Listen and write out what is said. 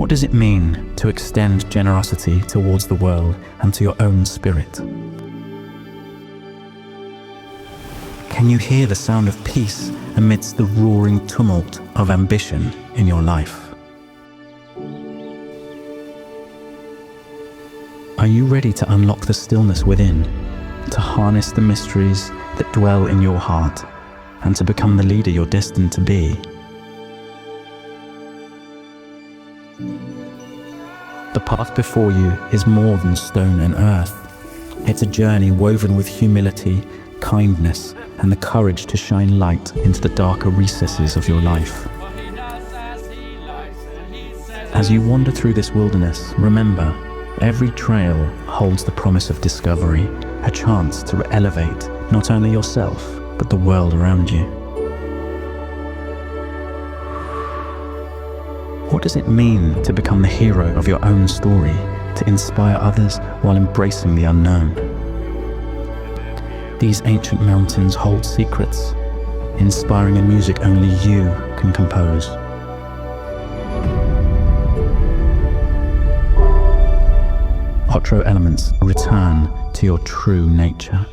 What does it mean to extend generosity towards the world and to your own spirit? Can you hear the sound of peace amidst the roaring tumult of ambition in your life? Are you ready to unlock the stillness within, to harness the mysteries that dwell in your heart, and to become the leader you're destined to be? The path before you is more than stone and earth. It's a journey woven with humility, kindness, and the courage to shine light into the darker recesses of your life. As you wander through this wilderness, remember, every trail holds the promise of discovery, a chance to elevate not only yourself, but the world around you. What does it mean to become the hero of your own story, to inspire others while embracing the unknown? These ancient mountains hold secrets, inspiring a music only you can compose. OTRO Elements, return to your true nature.